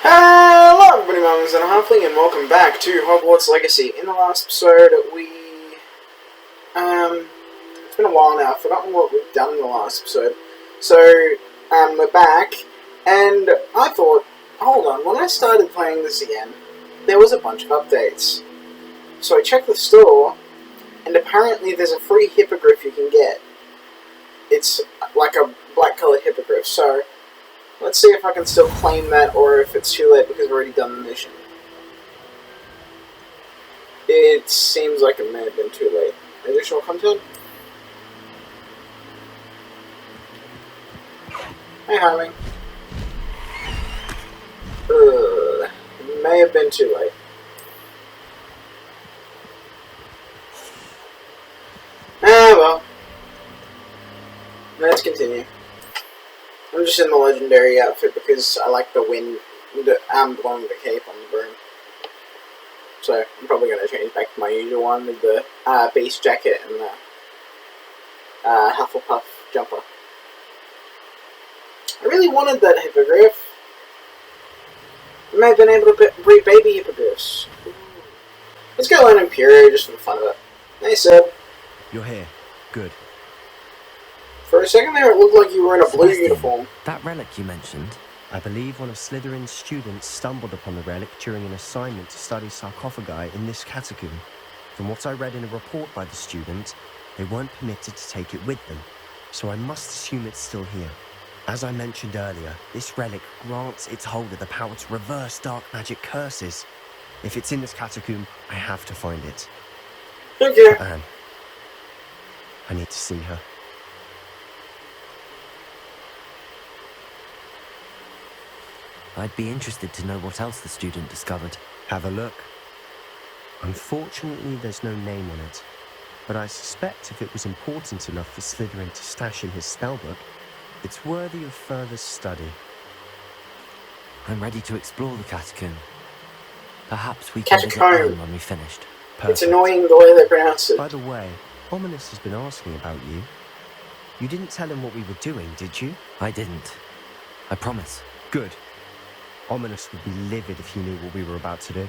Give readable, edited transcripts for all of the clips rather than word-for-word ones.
Hello everybody, my name is Halfling and welcome back to Hogwarts Legacy. In the last episode it's been a while now, I've forgotten what we've done in the last episode. So, we're back, and I thought, hold on, when I started playing this again, there was a bunch of updates. So I checked the store, and apparently there's a free hippogriff you can get. It's like a black coloured hippogriff, so let's see if I can still claim that, or if it's too late because I've already done the mission. It seems like it may have been too late. Additional content? Hey, Harming. It may have been too late. Well. Let's continue. I'm just in the legendary outfit because I like the wind, blowing the cape on the broom. So I'm probably going to change back to my usual one with the beast jacket and the Hufflepuff jumper. I really wanted that hippogriff. I may have been able to breed baby hippogriffs. Let's go learn Imperio just for the fun of it. Hey, Seb. You're here. Good. For a second there, it looked like you were in a blue uniform. That relic you mentioned? I believe one of Slytherin's students stumbled upon the relic during an assignment to study sarcophagi in this catacomb. From what I read in a report by the student, they weren't permitted to take it with them, so I must assume it's still here. As I mentioned earlier, this relic grants its holder the power to reverse dark magic curses. If it's in this catacomb, I have to find it. Thank you. Anne, I need to see her. I'd be interested to know what else the student discovered. Have a look. Unfortunately, there's no name on it, but I suspect if it was important enough for Slytherin to stash in his spellbook, it's worthy of further study. I'm ready to explore the catacomb. Perhaps we can visit Anne when we finished. Perfect. It's annoying the way they pronounce it. By the way, Ominous has been asking about you. You didn't tell him what we were doing, did you? I didn't. I promise. Good. Ominous would be livid if he knew what we were about to do.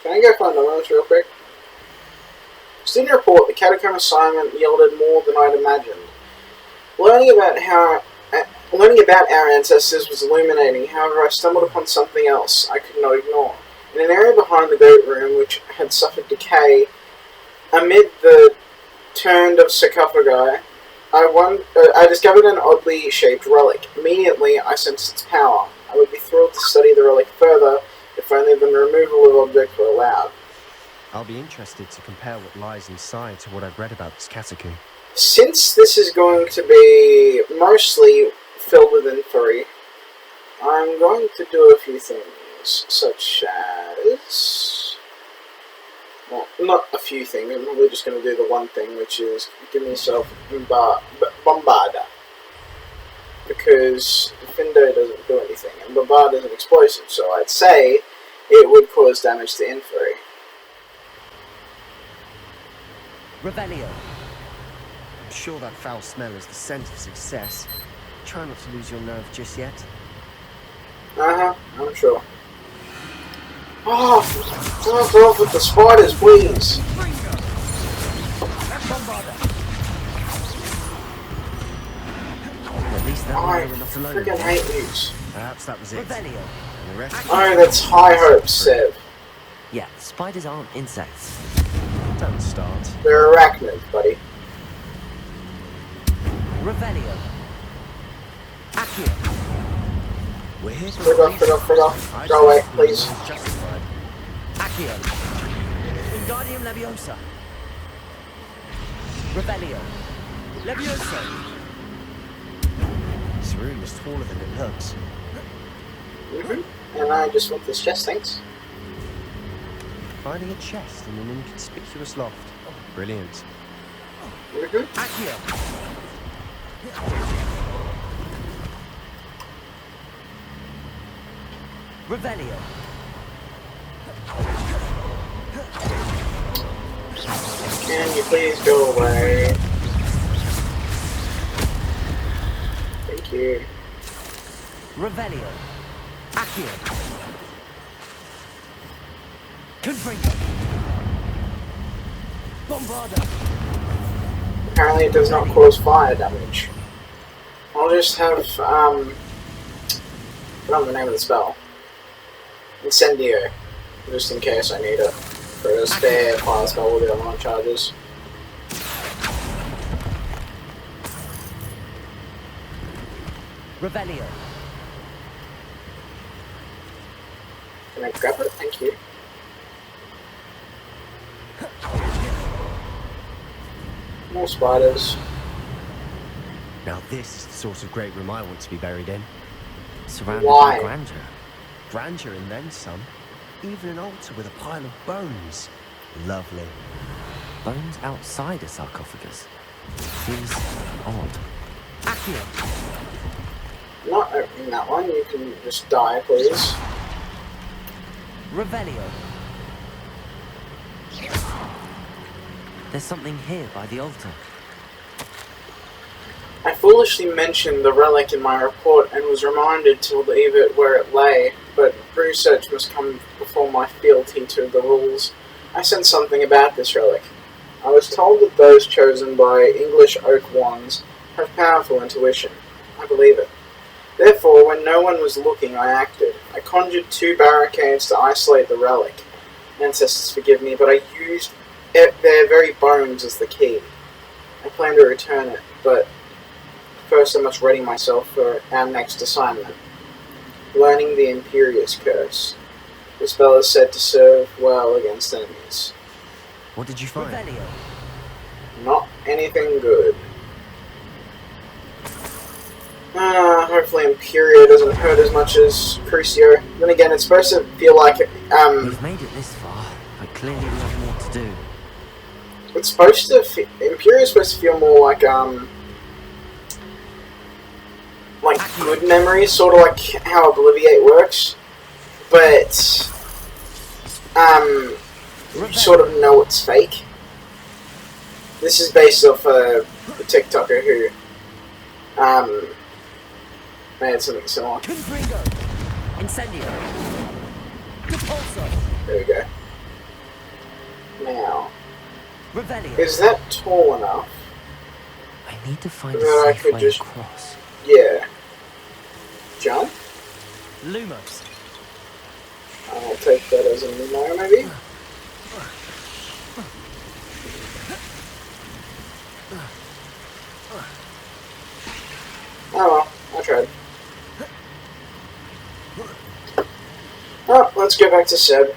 Can I go find Ominous real quick? Student report, the catacomb assignment yielded more than I'd imagined. Learning about our ancestors was illuminating, however I stumbled upon something else I could not ignore. In an area behind the goat room, which had suffered decay, amid the turned of sarcophagi, I discovered an oddly shaped relic. Immediately, I sensed its power. I would be thrilled to study the relic further, if only the removal of objects were allowed. I'll be interested to compare what lies inside to what I've read about this catacomb. Since this is going to be mostly filled with info, I'm going to do a few things, such as... well, not a few things, I'm probably just going to do the one thing, which is give myself Bombarda. Because Findo doesn't do anything, and Bombard is an explosive, so I'd say it would cause damage to infantry. Revelio. I'm sure that foul smell is the scent of success. Try not to lose your nerve just yet. I'm sure. Oh, fuck off with the spiders, please! At least they'll know we're not alone. I freaking hate these. Perhaps that was it. Revelio. And the rest Oh, that's high hopes, Seb. Yeah, spiders aren't insects. don't start. They're arachnids, buddy. Revelio. Accio. We're here to Frig off. Go away, please. Justified. Accio. Wingardium Leviosa. Revelio. Leviosa. This room is taller than it looks. And I just want this chest, thanks. Finding a chest in an inconspicuous loft. Brilliant. Accio. Revelio. Can you please go away? Thank you. Revelio. Accio. Confringo. Bombarda. Apparently it does not cause fire damage. I'll just have, I forgot the name of the spell. Incendio. Just in case I need it. For a spare fire spell with the alarm charges. Revelio. Can I grab it? Thank you. More spiders. Now this is the sort of great room I want to be buried in. Surrounded Why? by grandeur. Grandeur and then some. Even an altar with a pile of bones. Lovely. Bones outside a sarcophagus. Seems odd. Accio. Not opening that one, you can just die, please. Revelio. There's something here by the altar. I foolishly mentioned the relic in my report and was reminded to leave it where it lay, but research must come before my fealty to the rules. I sensed something about this relic. I was told that those chosen by English oak wands have powerful intuition. I believe it. Therefore, when no one was looking, I acted. I conjured 2 barricades to isolate the relic. Ancestors forgive me, but I used their very bones as the key. I plan to return it, but first I must ready myself for our next assignment. Learning the Imperious Curse. The spell is said to serve well against enemies. What did you find? Revelio. Not anything good. Hopefully Imperio doesn't hurt as much as Crucio. Then again, it's supposed to feel like, We've made it this far, but clearly we have more to do. it's supposed to, Imperio is supposed to feel more like good memories, sort of like how Obliviate works, but, you sort of know it's fake. This is based off a TikToker who, made something similar. Confringo. Incendio. Depulso. There we go. Now, Revelio. is that tall enough? I need to find a that I safe could way just- across. Yeah. Jump? Lumos. I'll take that as a no, maybe? Oh well, I tried. Oh, let's go back to Seb.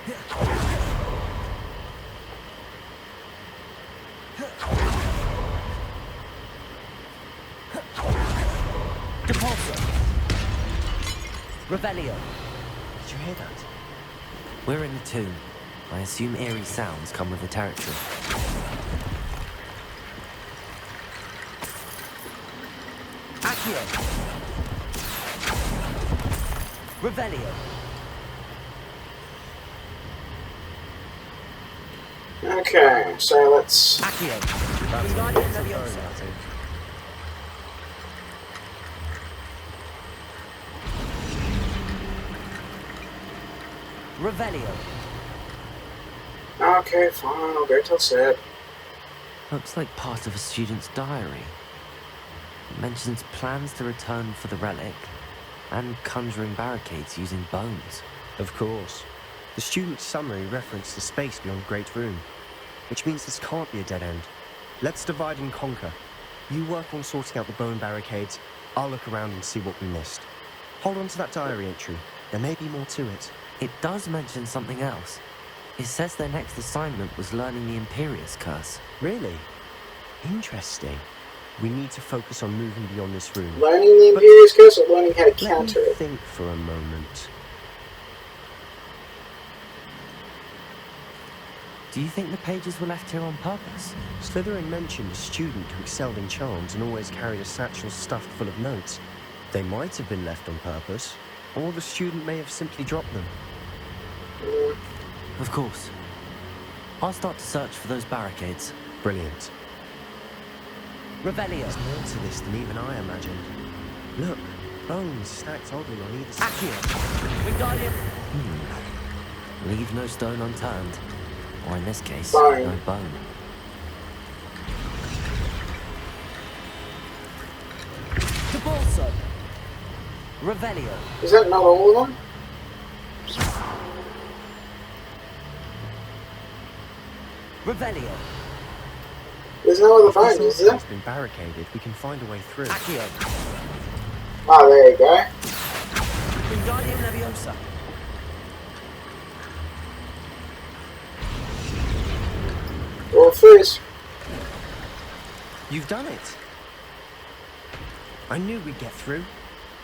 Depulso. Revelio. Did you hear that? We're in the tomb. I assume eerie sounds come with the territory. Accio. Revelio. Okay, so let's... Accio. That's Guardian lots of Leviosa. bone, I think. Revelio. Okay, fine, I'll go tell Seb. Looks like part of a student's diary. It mentions plans to return for the relic and conjuring barricades using bones. Of course. The student's summary referenced the space beyond Great Room, which means this can't be a dead end. Let's divide and conquer. You work on sorting out the bone barricades, I'll look around and see what we missed. Hold on to that diary entry. There may be more to it. It does mention something else. It says their next assignment was learning the Imperious Curse. Really? Interesting. We need to focus on moving beyond this room. Learning the Imperious Curse or learning how to Let counter me it? think for a moment. Do you think the pages were left here on purpose? Slytherin mentioned a student who excelled in charms and always carried a satchel stuffed full of notes. They might have been left on purpose, or the student may have simply dropped them. Of course. I'll start to search for those barricades. Brilliant. Revelio. There's more to this than even I imagined. Look, Bones stacked oddly on either side. Accio! Wingardium! Leave no stone unturned. Or in this case, Bone. no bone. Debolso! Revelio! Is that not all of them? Revelio! There's no other If this bones, is there? has been barricaded, we can find a way through. Accio! Ah, there you go. Wingardium Leviosa! All freeze. You've done it. I knew we'd get through.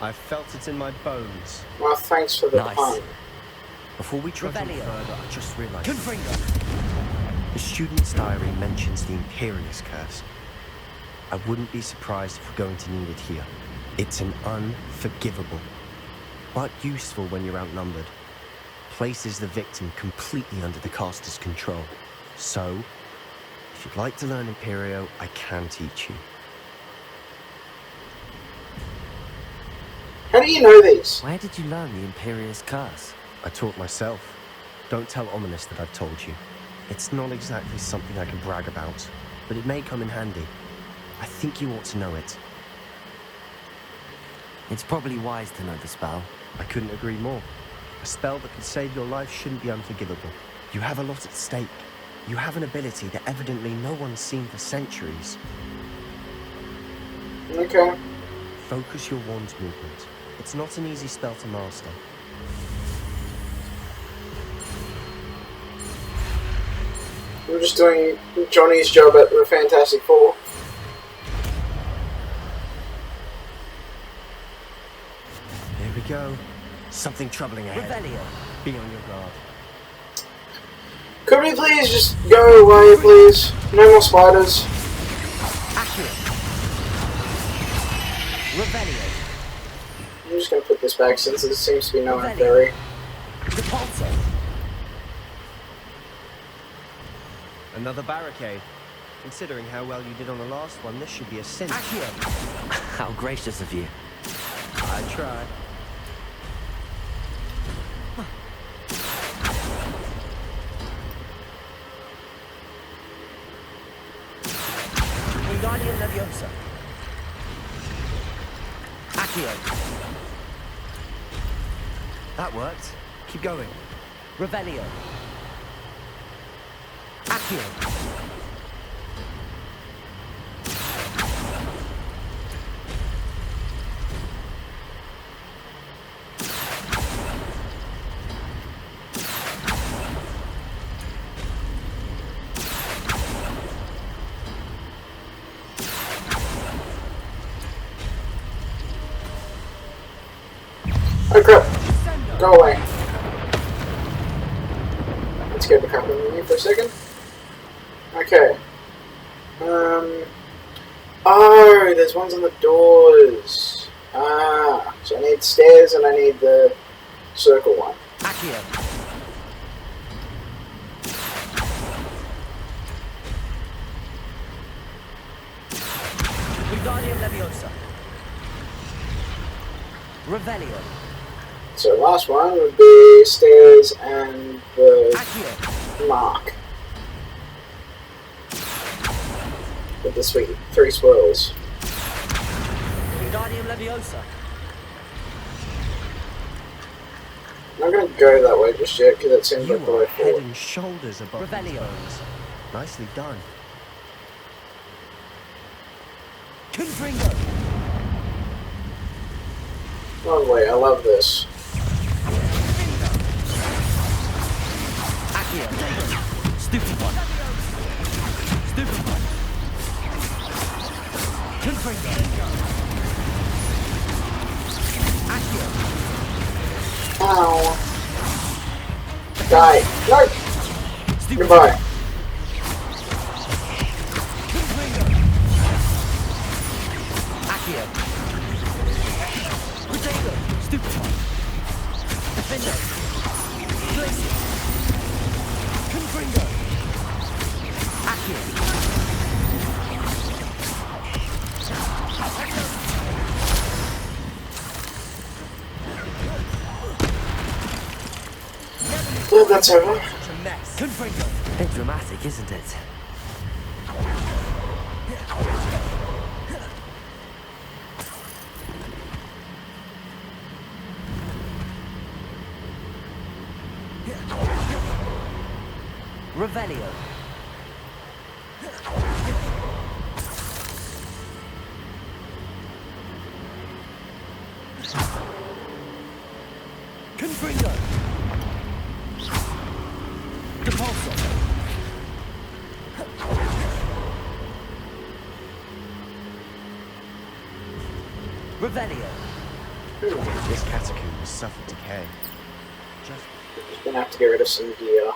I felt it in my bones. Well, thanks for the Nice. pun. Before we travel Revelio. further, I just realized Confringo! the student's diary mentions the Imperius curse. I wouldn't be surprised if we're going to need it here. It's an unforgivable, but useful when you're outnumbered. Places the victim completely under the caster's control. So, if you'd like to learn Imperio, I can teach you. How do you know these? Where did you learn the Imperious Curse? I taught myself. Don't tell Ominous that I've told you. It's not exactly something I can brag about, but it may come in handy. I think you ought to know it. It's probably wise to know the spell. I couldn't agree more. A spell that could save your life shouldn't be unforgivable. You have a lot at stake. You have an ability that evidently no one's seen for centuries. Okay. Focus your wand's movement. It's not an easy spell to master. I'm just doing Johnny's job at the Fantastic Four. Here we go. Something troubling ahead. Revelio! Be on your guard. Could we please just go away, please? No more spiders. Accio! Revelio! I'm just gonna put this back since there seems to be no one fairy. Depulso! Another barricade. Considering how well you did on the last one, this should be a cinch. Accio! How gracious of you. I tried. Wingardium Leviosa! Accio! That worked. Keep going. Revelio! Accio! Oh crap! Go away. Let's get back up in here for a second. Okay. Oh, there's ones on the doors. Ah, so I need stairs and I need the circle one. Accio! Wingardium Leviosa! Revelio! So last one would be stairs and the Accio! mark. With the sweet 3 swirls. Wingardium Leviosa! I'm not going to go that way just yet because it seems You like the are way head forward. and shoulders above these Revelio. bones. Nicely done. Confringo! Lovely, I love this. Accio! Stupid one! Stupid one! Confringo! Accio! Ow. Die. No! Stupid Goodbye. Confringo! Accio! Protego! Stupid one! Defendo! Glacier! Confringo! Accio! Well, that's over. Such a mess. Bit dramatic, isn't it? Revelio. Confringo. Depulso. Revelio. This catacomb has suffered decay. Just Just gonna have to get rid of some gear.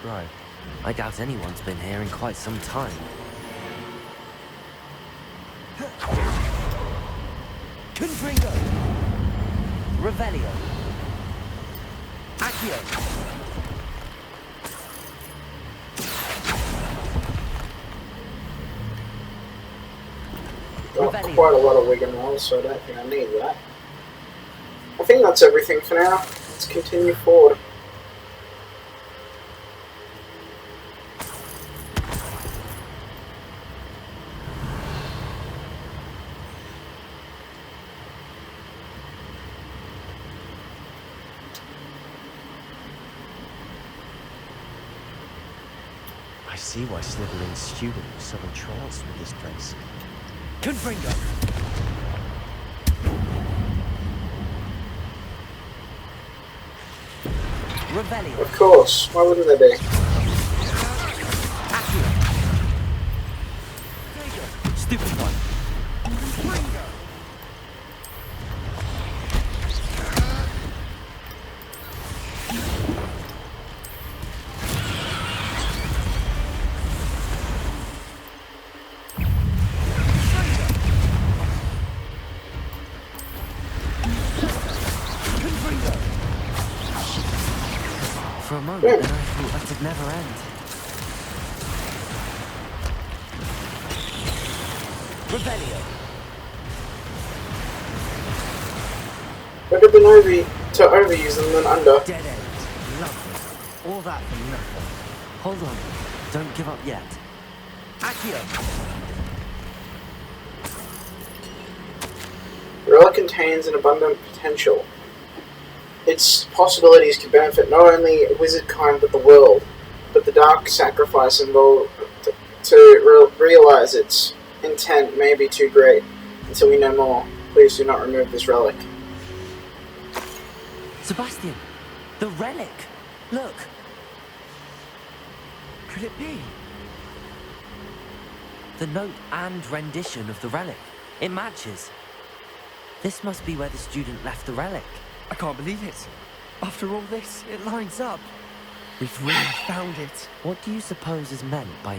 describe. I doubt anyone's been here in quite some time. Confringo. Revelio. Accio. Got Revelio. quite a lot of wig and rolls, so I don't think I need that. I think that's everything for now. Let's continue forward. I see why Slytherin's student was so entranced with this place. Confringo. Revelio. Of course, why wouldn't there be? Accio. Stupid one. For a moment, then I thought that would never end. Revelio. Better than to overuse them than under. Dead end. Lovely. All that for nothing. Hold on. Don't give up yet. Accio. The relic contains an abundant potential. Its possibilities can benefit not only wizard kind but the world. But the dark sacrifice involved to realize its intent may be too great. Until we know more, please do not remove this relic. Sebastian, the relic. Look. Could it be? The note and rendition of the relic. It matches. This must be where the student left the relic. I can't believe it. After all this, it lines up. We've really found it. What do you suppose is meant by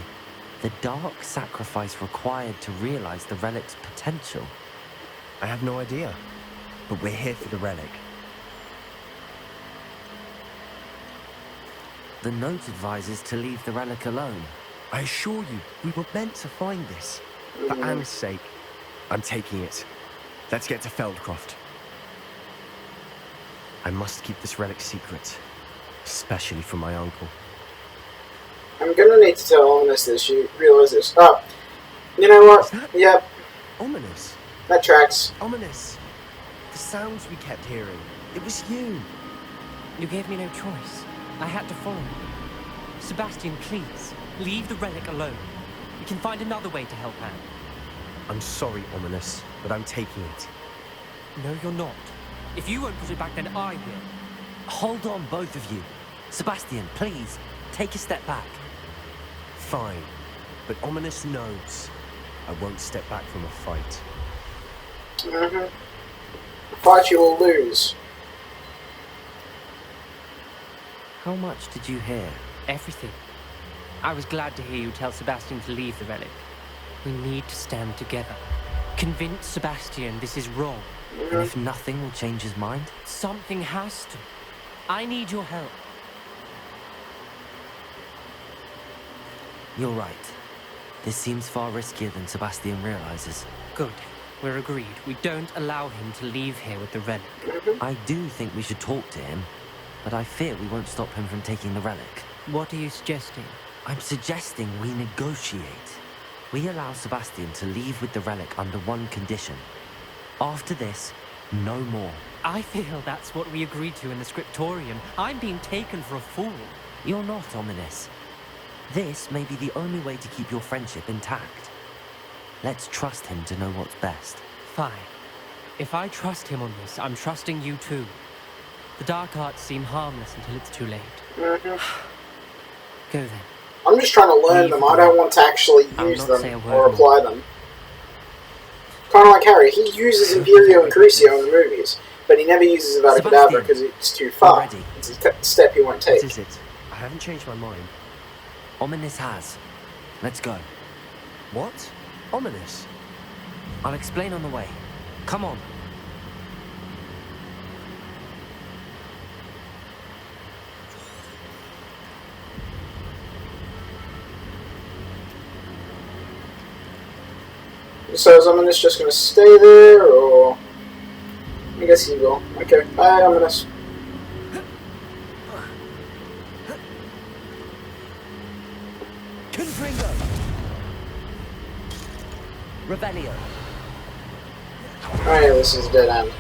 the dark sacrifice required to realize the relic's potential? I have no idea. But we're here for the relic. The note advises to leave the relic alone. I assure you, we were meant to find this. For Anne's sake, I'm taking it. Let's get to Feldcroft. I must keep this relic secret. Especially from my uncle. I'm gonna need to tell Ominous this, you realise this. Oh, you know what? Yep, Ominous. that tracks. Ominous. The sounds we kept hearing. It was you. You gave me no choice. I had to follow. Sebastian, please, leave the relic alone. We can find another way to help Anne. I'm sorry, Ominous, but I'm taking it. No, you're not. If you won't put it back, then I will. Hold on, both of you. Sebastian, please, take a step back. Fine. But Ominous knows I won't step back from a fight. A fight you will lose. How much did you hear? Everything. I was glad to hear you tell Sebastian to leave the relic. We need to stand together. Convince Sebastian this is wrong. And if nothing will change his mind? Something has to. I need your help. You're right. This seems far riskier than Sebastian realizes. Good. We're agreed. We don't allow him to leave here with the relic. I do think we should talk to him, but I fear we won't stop him from taking the relic. What are you suggesting? I'm suggesting we negotiate. We allow Sebastian to leave with the relic under one condition. After this, no more. I feel that's what we agreed to in the scriptorium. I'm being taken for a fool. You're not, Ominous. This may be the only way to keep your friendship intact. Let's trust him to know what's best. Fine. If I trust him on this, I'm trusting you too. The dark arts seem harmless until it's too late. Go then. I'm just trying to learn them. I don't want to actually use them or apply them. Kind of like Harry. He uses Imperio and Crucio in the movies, but he never uses Avada Kedavra because it's too far. It's a step he won't take. What is it? I haven't changed my mind. Ominous has. Let's go. What? Ominous? I'll explain on the way. Come on. So is Ominous just going to stay there, or... I guess he will. Okay, bye, Ominous. Confringo! Revelio! Oh yeah, this is dead end.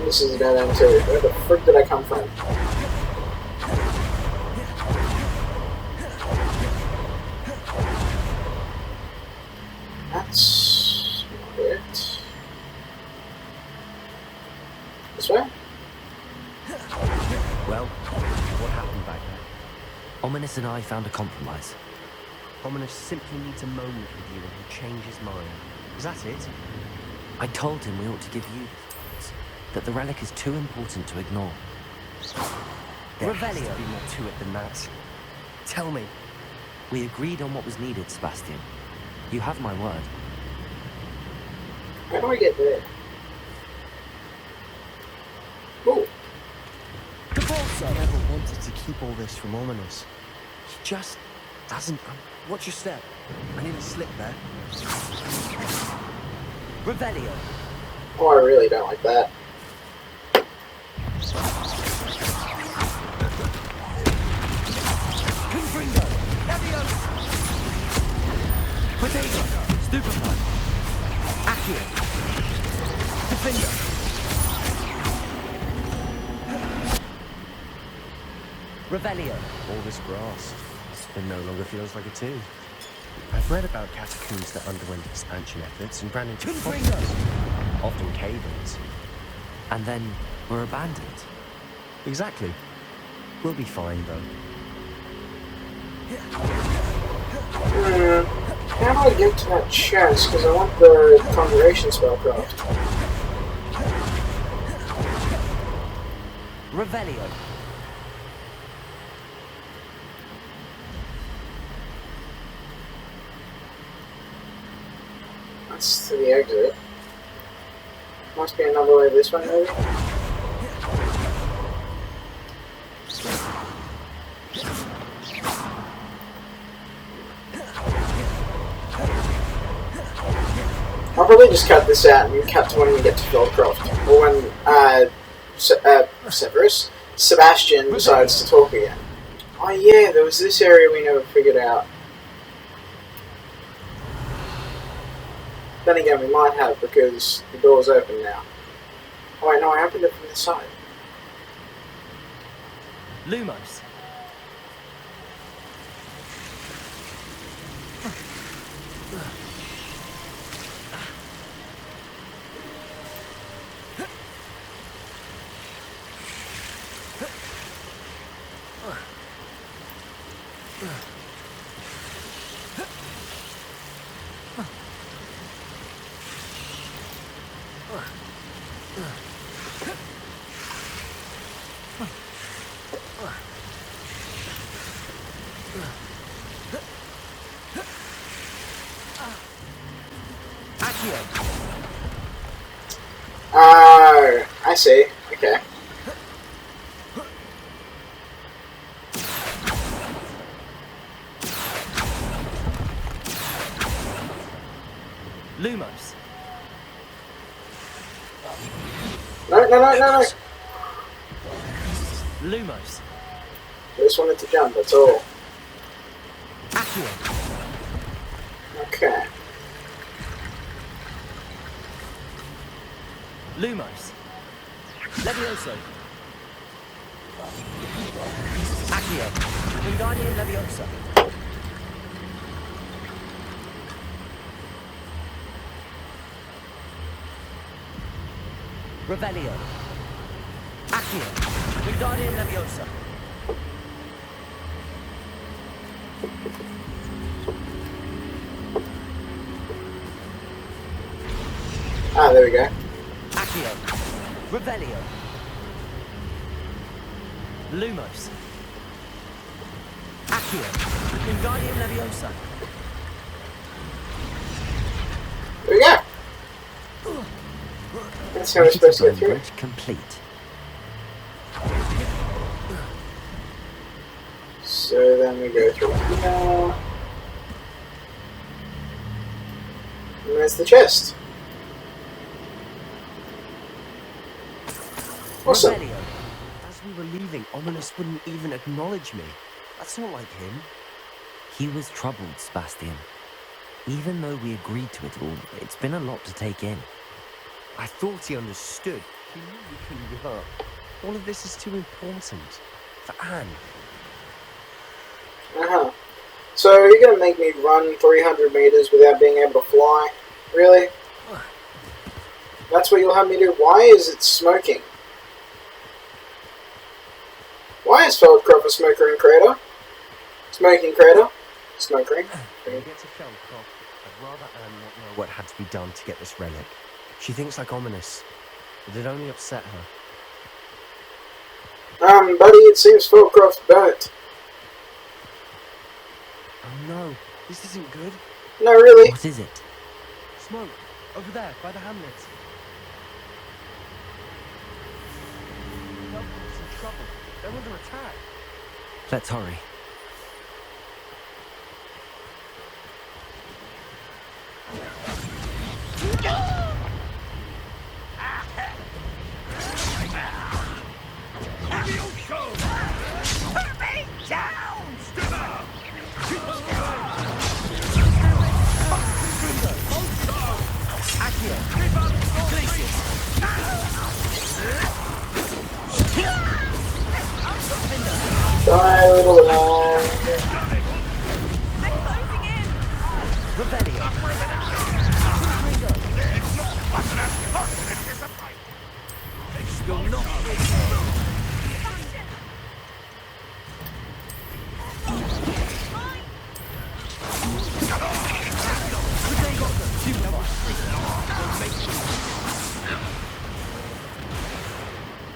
This is a dead end too. Where the frick did I come from? That's not it. This way? Well, what happened back there? Ominous and I found a compromise. Ominous simply needs a moment with you and he'll change his mind. Is that it? I told him we ought to give you this, that the relic is too important to ignore. There has to be more to it than that. Tell me. We agreed on what was needed, Sebastian. You have my word. How do I get there? Ooh. The Bolsa! I never wanted to keep all this from Ominous. He just doesn't... Watch your step. I need a slip there. Revelio! Oh, I really don't like that. Confringo! Leviosa! Potato! Stupefy! Accio! Defender! Revelio! All this grass. It no longer feels like a tomb. I've read about catacombs that underwent expansion efforts and ran into problems, often cave-ins. And then were abandoned. Exactly. We'll be fine, though. How do I get to that chest? Because I want the Conjuration spellcraft. Revelio! That's to the exit. Must be another way this way, maybe? I'll probably just cut this out and cut to when we get to Goldcroft. Or when, Sebastian decides to talk again. Oh yeah, there was this area we never figured out. Then again, we might have, because the door's open now. Oh wait, no, I opened it from the side. Lumos. Accio. Oh, I see. Okay. Lumos. No. Lumos. I just wanted to jump, that's all. Accio. Okay. Lumos. Levioso. Accio. Wingardium Leviosa. Revelio. Accio. Wingardium Leviosa. Ah, there we go. Accio. Revelio. Lumos. Accio. Wingardium Leviosa. There we go. That's how we're supposed to get through it. Bridge complete. So then we go through here. And there's the chest. Awesome. Revelio. As we were leaving, Ominous wouldn't even acknowledge me. That's not like him. He was troubled, Sebastian. Even though we agreed to it all, it's been a lot to take in. I thought he understood. He knew we couldn't give up. All of this is too important. For Anne. Uh-huh. So you're gonna make me run 300 meters without being able to fly? Really? That's what you'll have me do? Why is it smoking? Why is Feldcroft a smokering crater? Smoking crater? Smokering. When we get to Feldcroft, I'd rather Anne not know what had to be done to get this relic. She thinks like Ominous, but it only upset her. Buddy, it seems Feldcroft's burnt. Oh no, this isn't good. No, really? What is it? Smoke, over there, by the hamlet. Feldcroft's in trouble. They're under attack. Let's hurry. Die, little one.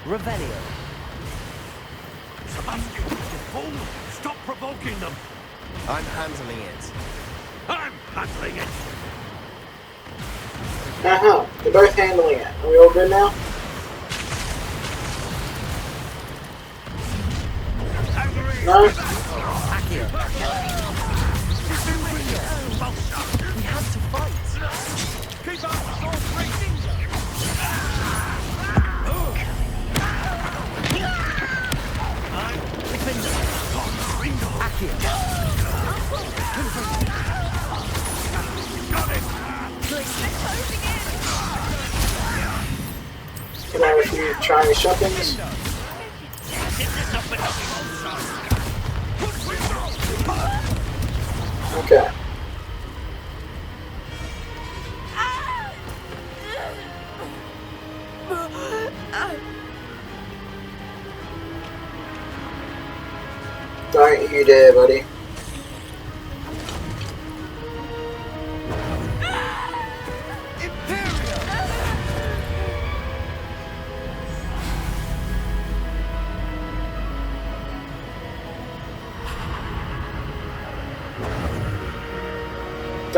Revelio. Sebastian, you fool! Stop provoking them! I'm handling it. I'm handling it! Uh-huh. They're both handling it. Are we all good now? No? Accio. We have to fight. Keep up! All three! Accio. Can I have a few Chinese shoppings? Okay. Don't you dare, buddy.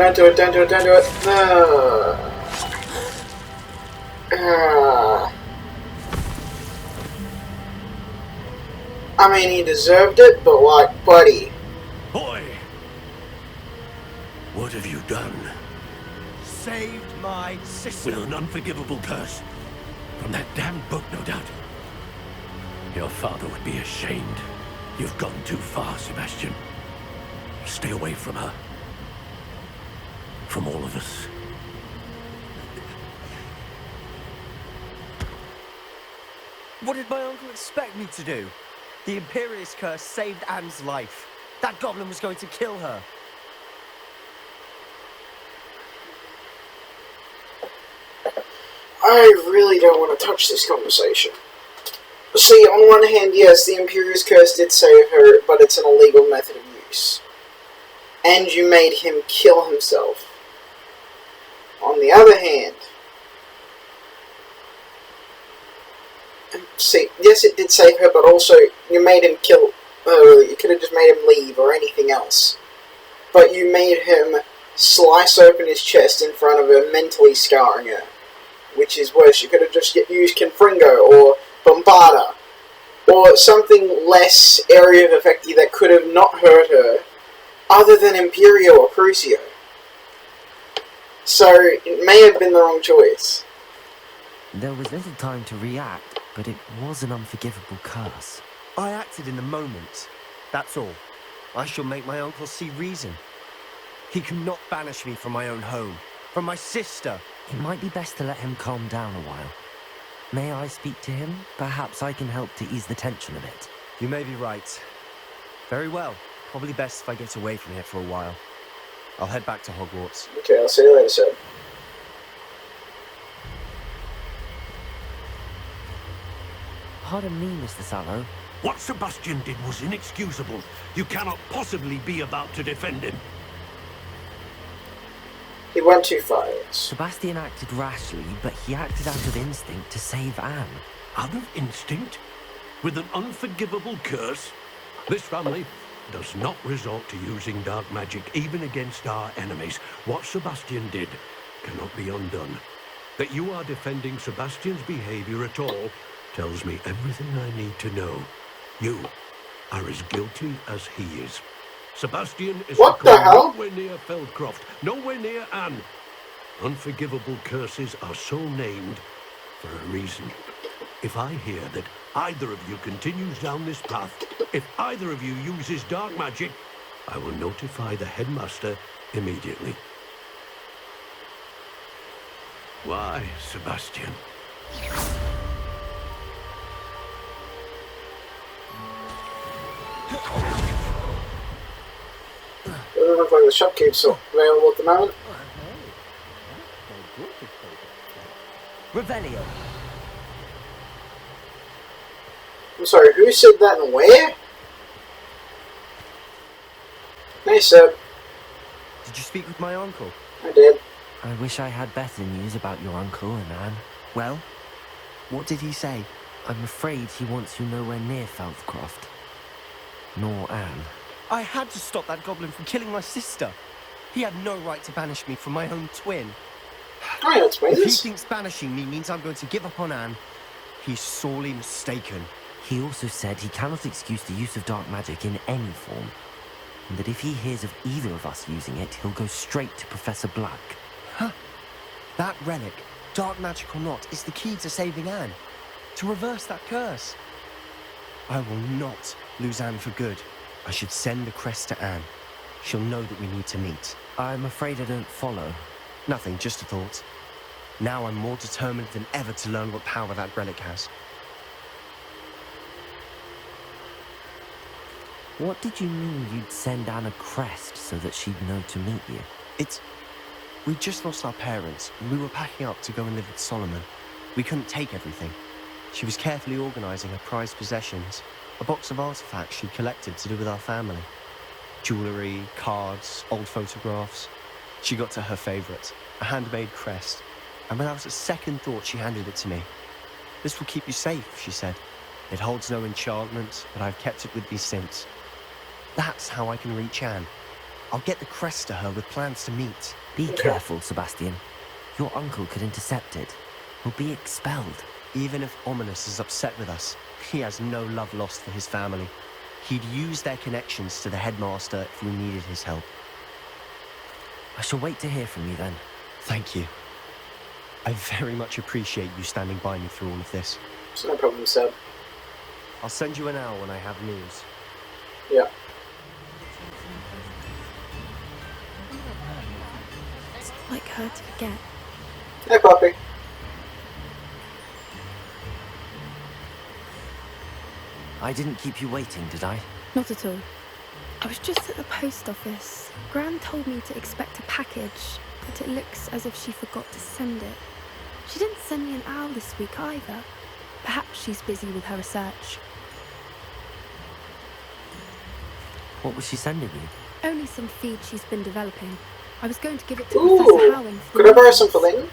Don't do it, don't do it, don't do it. I mean, he deserved it, but like, buddy. Boy! What have you done? Saved my sister. With an unforgivable curse. From that damned book, no doubt. Your father would be ashamed. You've gone too far, Sebastian. Stay away from her. From all of us. What did my uncle expect me to do? The Imperious curse saved Anne's life. That goblin was going to kill her. I really don't want to touch this conversation. See, on one hand, yes, the Imperious Curse did save her, but it's an illegal method of use. And you made him kill himself. On the other hand, see, yes, it did save her, but also you made him kill her. You could have just made him leave or anything else. But you made him slice open his chest in front of her, mentally scarring her. Which is worse. You could have just used Confringo or Bombarda, or something less area of effective that could have not hurt her, other than Imperio or Crucio. So, it may have been the wrong choice. There was little time to react, but it was an unforgivable curse. I acted in the moment. That's all. I shall make my uncle see reason. He cannot banish me from my own home, from my sister. It might be best to let him calm down a while. May I speak to him? Perhaps I can help to ease the tension a bit. You may be right. Very well. Probably best if I get away from here for a while. I'll head back to Hogwarts. Okay, I'll see you later, sir. Pardon me, Mr. Sallow. What Sebastian did was inexcusable. You cannot possibly be about to defend him. He went too far, yes. Sebastian acted rashly, but he acted out of instinct to save Anne. Out of instinct? With an unforgivable curse? This family does not resort to using dark magic even against our enemies. What Sebastian did cannot be undone. That you are defending Sebastian's behavior at all tells me everything I need to know. You are as guilty as he is. Sebastian is What the hell? nowhere near Feldcroft, nowhere near Anne. Unforgivable curses are so named for a reason. If I hear that either of you continues down this path, if either of you uses dark magic, I will notify the headmaster immediately. Why, Sebastian? Doesn't look like the shopkeep's available at the moment. Revelio. I'm sorry, who said that and where? Hey, sir. Did you speak with my uncle? I did. I wish I had better news about your uncle and Anne. Well, what did he say? I'm afraid he wants you nowhere near Feldcroft. Nor Anne. I had to stop that goblin from killing my sister. He had no right to banish me from my own twin. I know explain If he this. thinks banishing me means I'm going to give up on Anne, he's sorely mistaken. He also said he cannot excuse the use of dark magic in any form, and that if he hears of either of us using it, he'll go straight to Professor Black. That relic, dark magic or not, is the key to saving Anne. To reverse that curse. I will not lose Anne for good. I should send the crest to Anne. She'll know that we need to meet. I'm afraid I don't follow. Nothing, just a thought. Now I'm more determined than ever to learn what power that relic has. What did you mean you'd send Anne a crest so that she'd know to meet you? We just lost our parents, and we were packing up to go and live with Solomon. We couldn't take everything. She was carefully organizing her prized possessions, a box of artifacts she'd collected to do with our family. Jewelry, cards, old photographs. She got to her favorite, a handmade crest, and without a second thought she handed it to me. This will keep you safe, she said. It holds no enchantment, but I've kept it with me since. That's how I can reach Anne. I'll get the crest to her with plans to meet. Be careful, Sebastian. Your uncle could intercept it. He'll be expelled. Even if Ominous is upset with us, he has no love lost for his family. He'd use their connections to the headmaster if we needed his help. I shall wait to hear from you then. Thank you. I very much appreciate you standing by me through all of this. It's no problem, Seb. I'll send you an hour when I have news. Yeah. It's like her to forget. Hey, puppy. I didn't keep you waiting, did I? Not at all. I was just at the post office. Gran told me to expect a package, but it looks as if she forgot to send it. She didn't send me an owl this week either. Perhaps she's busy with her research. What was she sending you? Only some feed she's been developing. I was going to give it to Ooh, Professor Howin for could I borrow some reference. for Lynn?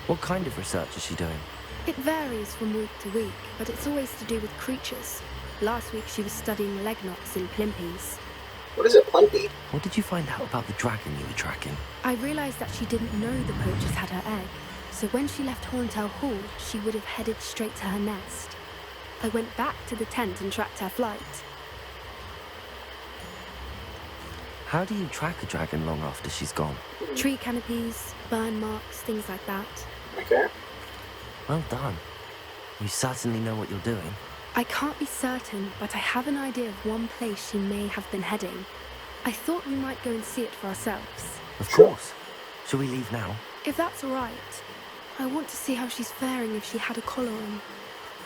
What kind of research is she doing? It varies from week to week, but it's always to do with creatures. Last week she was studying legnots and plimpies. What is it, Plenty? What did you find out about the dragon you were tracking? I realised that she didn't know the poachers had her egg, so when she left Horntail Hall, she would have headed straight to her nest. I went back to the tent and tracked her flight. How do you track a dragon long after she's gone? Tree canopies, burn marks, things like that. Okay. Well done. You certainly know what you're doing. I can't be certain, but I have an idea of one place she may have been heading. I thought we might go and see it for ourselves. Of Sure. course. Shall we leave now? If that's all right, I want to see how she's faring if she had a collar on.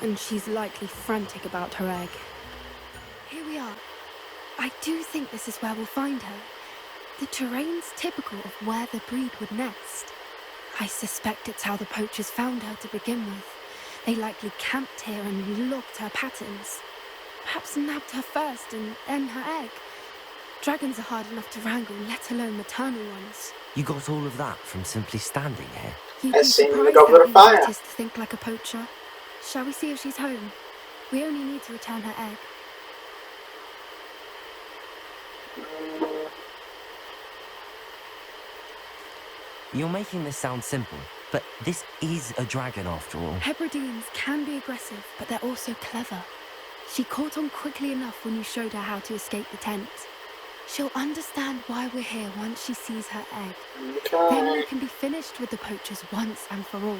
And she's likely frantic about her egg. Here we are. I do think this is where we'll find her. The terrain's typical of where the breed would nest. I suspect it's how the poachers found her to begin with. They likely camped here and logged her patterns. Perhaps nabbed her first and then her egg. Dragons are hard enough to wrangle, let alone maternal ones. You got all of that from simply standing here. You'd As be seen in the surprised Goblet how of Fire. easy it is to think like a poacher. Shall we see if she's home? We only need to return her egg. You're making this sound simple, but this is a dragon after all. Hebrideans can be aggressive, but they're also clever. She caught on quickly enough when you showed her how to escape the tent. She'll understand why we're here once she sees her egg. Then we Okay. can be finished with the poachers once and for all.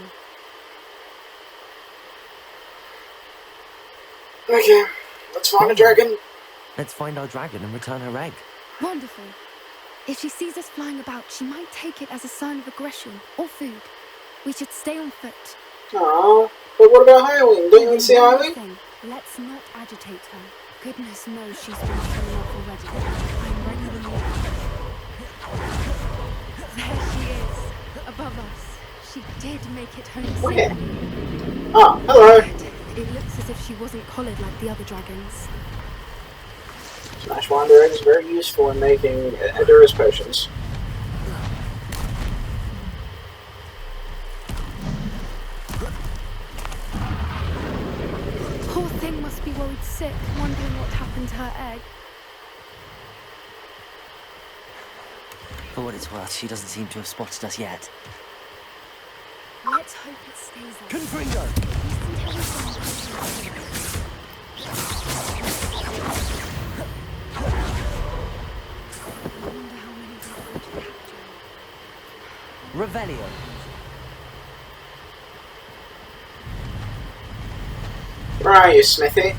Okay. Let's find a dragon. Let's find our dragon and return her egg. Wonderful. If she sees us flying about, she might take it as a sign of aggression or food. We should stay on foot. Aww. But what about Highwing? Don't you want to see Highwing? Thing, let's not agitate her. Goodness knows she's been showing off already. I'm ready when you are. There she is, above us. She did make it home Where? safely. Ah, hello. Good. It looks as if she wasn't collared like the other dragons. Smash Winder Egg is very useful in making Edurus potions. Poor thing must be worried sick, wondering what happened to her egg. For what it's worth, she doesn't seem to have spotted us yet. Let's hope it stays there. Confringo! At least until we find her. I wonder how many we could capture. Revelio. Where are you, Smithy?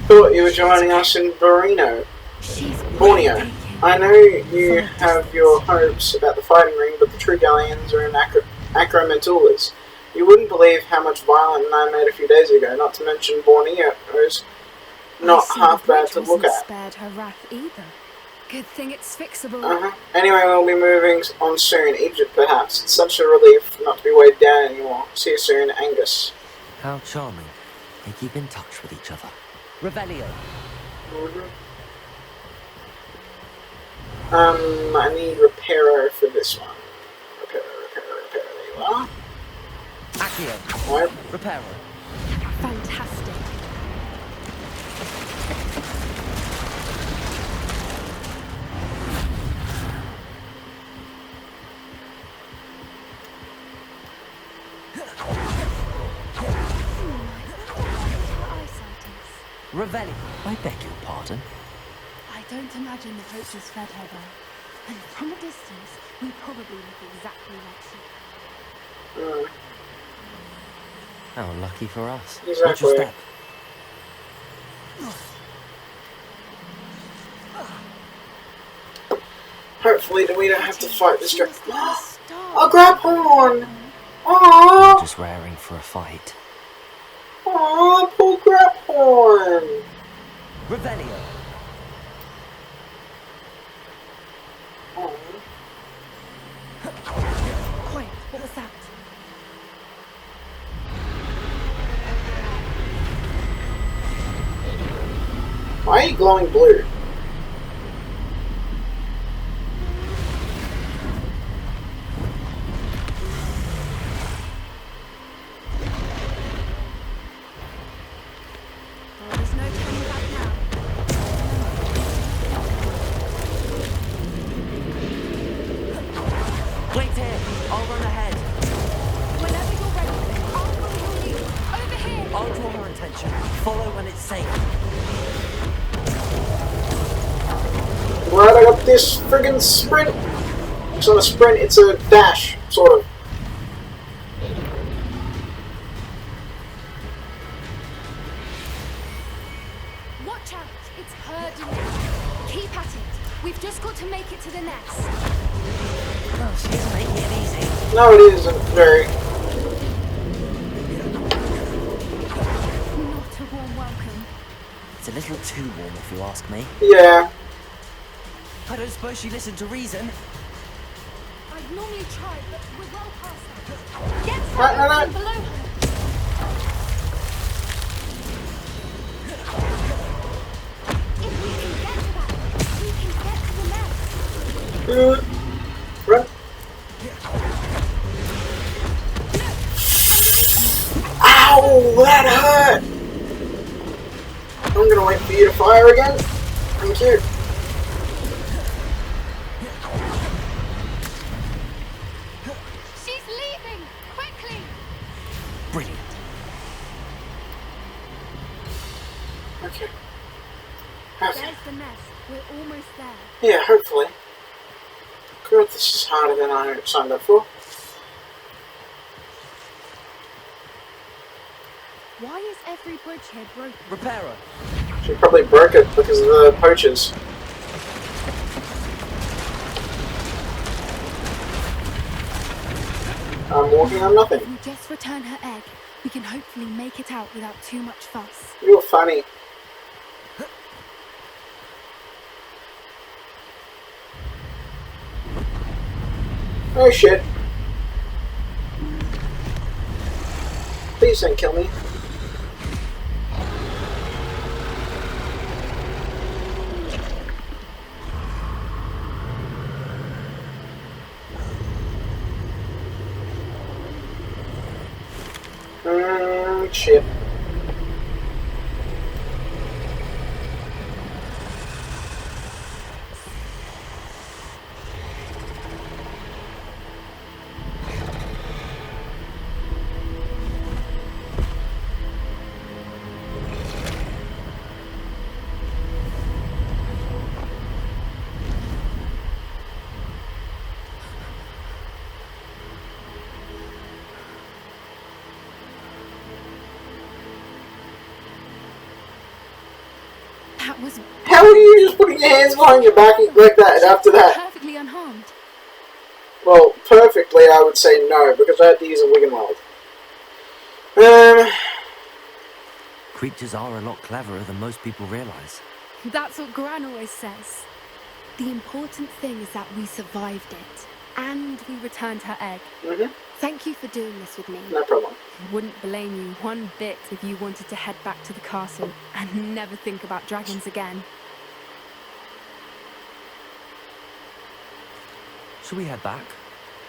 Thought you were joining us in Borneo. She's Borneo. breathtaking. I know you have your hopes about the fighting ring, but the true Galleons are in Acromentulas. You wouldn't believe how much violent I made a few days ago, not to mention Borneo's not I see half the bad bridge to look wasn't at. spared her wrath either. Good thing it's fixable. Anyway, we'll be moving on soon. Egypt, perhaps. It's such a relief not to be weighed down anymore. See you soon, Angus. How charming. They keep in touch with each other. Revelio. I need repairer for this one. Repairer, there you are. Accio. Alright. Reparo. Revelli, I beg your pardon. I don't imagine the poachers fed her though. And from a distance, we probably look exactly like she. How lucky for us. Exactly. Watch your step. Hopefully we don't have to fight this guy. Must have been a star. A grab horn! Aww! Just raring for a fight. Aww, poor grab horn! Revelio. Aww. Quiet, what was that? Why are you glowing blue? Oh, there's no turning back now. Wait here. I'll run ahead. Whenever you're ready, I'll follow you. Over here. I'll draw her attention. Follow when it's safe. Right, I got this friggin' sprint. It's not a sprint, it's a dash, sort of. Watch out, it's herding now. Keep at it. We've just got to make it to the nest. Oh, she isn't making it easy. No, it isn't very. Not a warm welcome. It's a little too warm, if you ask me. Yeah. I don't suppose she listened to reason. I'd normally try, but we're well past that. Get Right, her right, from below her. If we can get to that, we can get to the nest. Run. Ow, that hurt! I'm gonna wait for you to fire again. Thank you. She's leaving! Quickly! Brilliant. Okay. There's the nest. We're almost there. Yeah, hopefully. God, this is harder than I signed up for. Why is every bridge here broken? Repairer. She probably broke it because of the poachers. I'm walking on nothing. If we just return her egg, we can hopefully make it out without too much fuss. You're funny. Oh shit. Please don't kill me. Shit. That was How are you just putting your hands behind your back like that after that? perfectly unharmed. Well, perfectly I would say no, because I had to use a Wiggenweld. Creatures are a lot cleverer than most people realize. That's what Gran always says. The important thing is that we survived it. And we returned her egg. Thank you for doing this with me. No problem. Wouldn't blame you one bit if you wanted to head back to the castle and never think about dragons again. Shall we head back?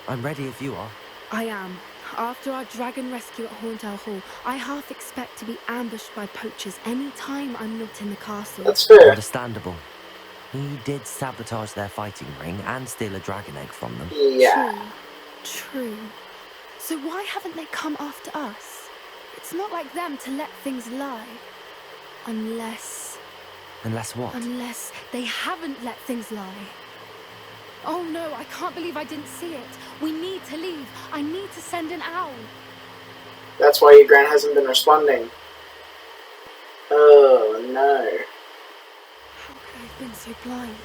I'm ready if you are. I am. After our dragon rescue at Horndale Hall, I half expect to be ambushed by poachers any time I'm not in the castle. That's fair. Understandable. He did sabotage their fighting ring and steal a dragon egg from them. Yeah. True. So why haven't they come after us? It's not like them to let things lie. Unless Unless what? they haven't let things lie. Oh no, I can't believe I didn't see it. We need to leave. I need to send an owl. That's why your Gran hasn't been responding. Oh no. How could I have been so blind?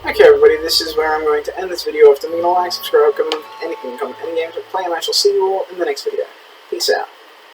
Okay everybody, this is where I'm going to end this video. If you don't like, subscribe, comment, anything, comment, any games, play, and I shall see you all in the next video. Peace out.